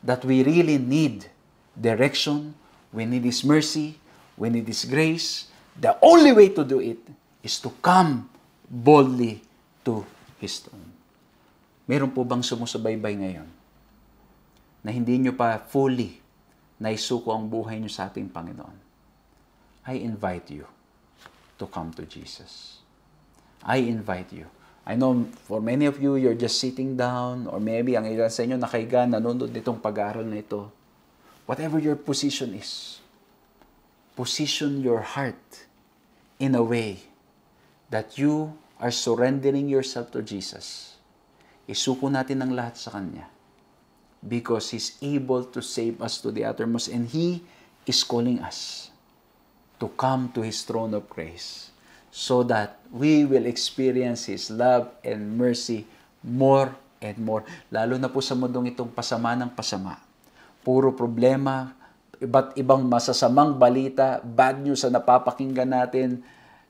Speaker 1: that we really need direction, we need His mercy, we need His grace. The only way to do it is to come boldly to His throne. Meron po bang sumusubaybay ngayon na hindi nyo pa fully naisuko ang buhay nyo sa ating Panginoon? I invite you to come to Jesus. I invite you. I know for many of you, you're just sitting down, or maybe ang ilan sa inyo nakahiga, nanonood nitong pag-aaral na ito. Whatever your position is, position your heart in a way that you are surrendering yourself to Jesus. Isuko natin ang lahat sa Kanya because He's able to save us to the uttermost, and He is calling us to come to His throne of grace so that we will experience His love and mercy more and more. Lalo na po sa mundong itong pasama ng pasama. Puro problema, iba't ibang masasamang balita, bad news na napapakinggan natin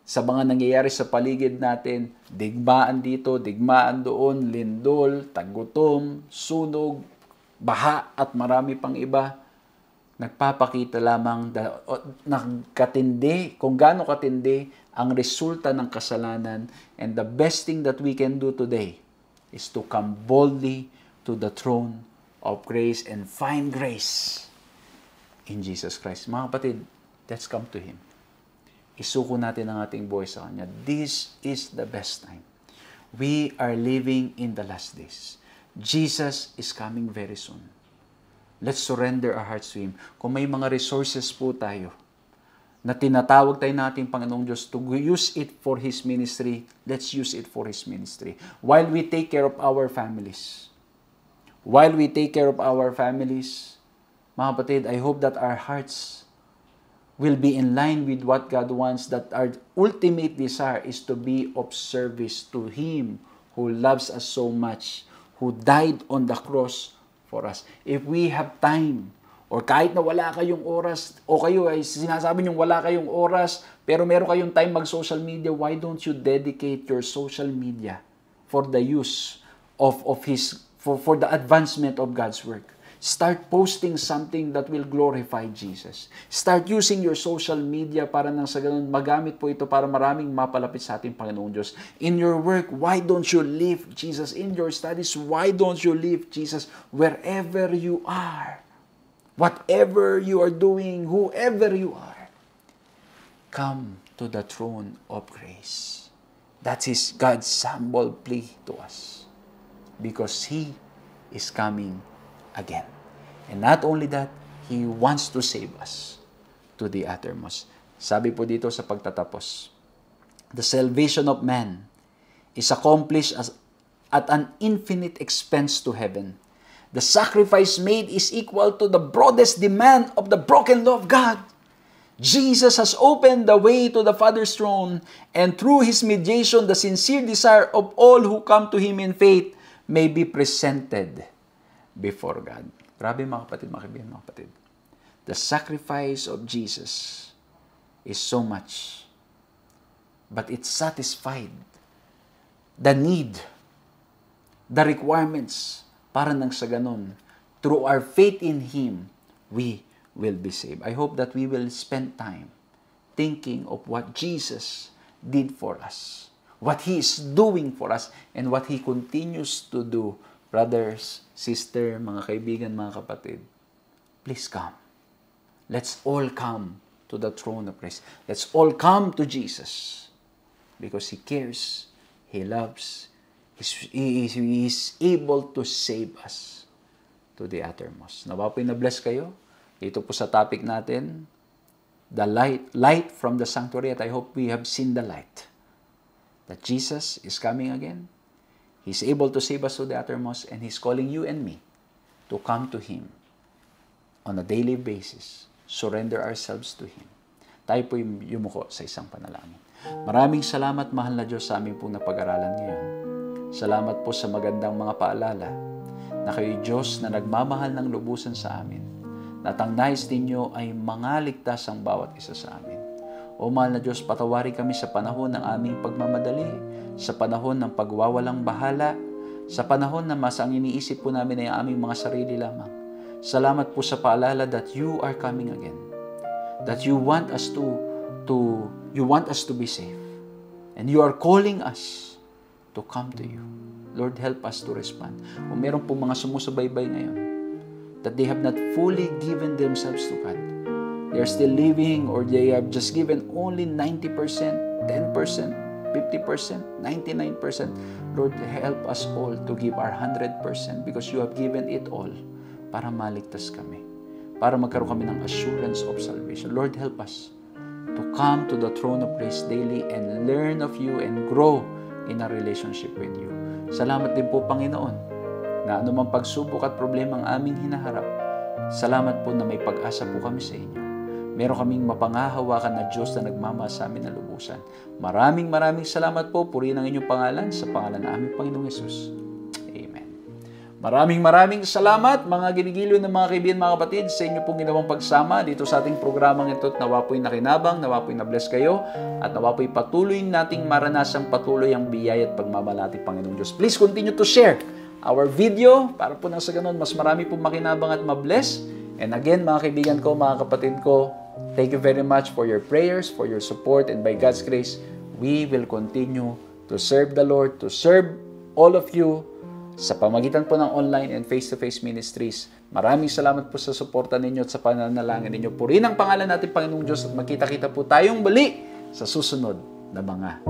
Speaker 1: sa mga nangyayari sa paligid natin, digmaan dito, digmaan doon, lindol, tagutom, sunog, baha, at marami pang iba. Nagpapakita lamang nagkatindi, kung gaano katindi ang resulta ng kasalanan. And the best thing that we can do today is to come boldly to the throne of grace and find grace in Jesus Christ. Mga kapatid, let's come to Him. Isuko natin ang ating buhay sa Kanya. This is the best time. We are living in the last days. Jesus is coming very soon. Let's surrender our hearts to Him. Kung may mga resources po tayo na tinatawag tayo natin, Panginoong Diyos, to use it for His ministry, let's use it for His ministry. While we take care of our families. While we take care of our families, mga kapatid, I hope that our hearts will be in line with what God wants, that our ultimate desire is to be of service to Him who loves us so much, who died on the cross for us. If we have time, or kahit na wala kayong oras, o kayo ay sinasabi nyo wala kayong oras, pero meron kayong time mag-social media, why don't you dedicate your social media for the use of His, for the advancement of God's work? Start posting something that will glorify Jesus. Start using your social media para nang sa ganun, magamit po ito para maraming mapalapit sa ating Panginoong Diyos. In your work, why don't you live Jesus? In your studies, why don't you live Jesus? Wherever you are, whatever you are doing, whoever you are, come to the throne of grace. That is God's humble plea to us. Because He is coming again. And not only that, He wants to save us to the uttermost. Sabi po dito sa pagtatapos, the salvation of man is accomplished at an infinite expense to heaven. The sacrifice made is equal to the broadest demand of the broken law of God. Jesus has opened the way to the Father's throne, and through His mediation, the sincere desire of all who come to Him in faith may be presented before God. Grabe mga kapatid, mga kaibigan, mga kapatid. The sacrifice of Jesus is so much, but it satisfied the need, the requirements, para nang sa ganun, through our faith in Him, we will be saved. I hope that we will spend time thinking of what Jesus did for us, what He is doing for us, and what He continues to do. Brothers, sister, mga kaibigan, mga kapatid, please come. Let's all come to the throne of grace. Let's all come to Jesus because He cares, He loves, He is able to save us to the uttermost. Nawa po na-bless kayo dito po sa topic natin, the light from the sanctuary, at I hope we have seen the light. That Jesus is coming again. He's able to save us to the uttermost, and He's calling you and me to come to Him on a daily basis. Surrender ourselves to Him. Tayo po yumuko sa isang panalangin. Maraming salamat, mahal na Diyos, sa aming pong napag-aralan ngayon. Salamat po sa magandang mga paalala na kayo, Diyos, na nagmamahal ng lubusan sa amin, at ang nais ninyo ay mangaligtas ang bawat isa sa amin. O mahal na Diyos, patawari kami sa panahon ng aming pagmamadali, sa panahon ng pagwawalang bahala, sa panahon na mas ang iniisip po namin ay ang aming mga sarili lamang. Salamat po sa paalala that you are coming again. That you want us to be safe. And you are calling us to come to you. Lord, help us to respond. Kung meron po mga sumusubaybay ngayon, that they have not fully given themselves to God. They are still living, or they have just given only 90%, 10%, 50%, 99%. Lord, help us all to give our 100% because you have given it all para maligtas kami, para magkaroon kami ng assurance of salvation. Lord, help us to come to the throne of grace daily and learn of you and grow in a relationship with you. Salamat din po, Panginoon, na anumang pagsubok at problema ang aming hinaharap, salamat po na may pag-asa po kami sa inyo. Meron kaming mapangahawakan na Diyos na nagmamahal sa amin na lubusan. Maraming salamat po. Purihin ang inyong pangalan sa pangalan ng aming Panginoong Yesus. Amen. Maraming salamat, mga ginigiliw ng mga kaibigan, mga kapatid, sa inyo pong ginawang pagsama dito sa ating programang ito. Nawa po'y nakinabang, nawa po'y na-bless kayo, at nawa po'y patuloy nating maranasang patuloy ang biyaya at pagmamahal nating Panginoong Diyos. Please continue to share our video para po nang sa ganun mas marami pong makinabang at ma-bless. And again, mga kaibigan ko, mga kapatid ko, thank you very much for your prayers, for your support, and by God's grace, we will continue to serve the Lord, to serve all of you sa pamagitan po ng online and face-to-face ministries. Maraming salamat po sa suporta ninyo at sa pananalangin ninyo. Purihin ang pangalan natin, Panginoong Diyos, at magkita-kita po tayong bali sa susunod na mga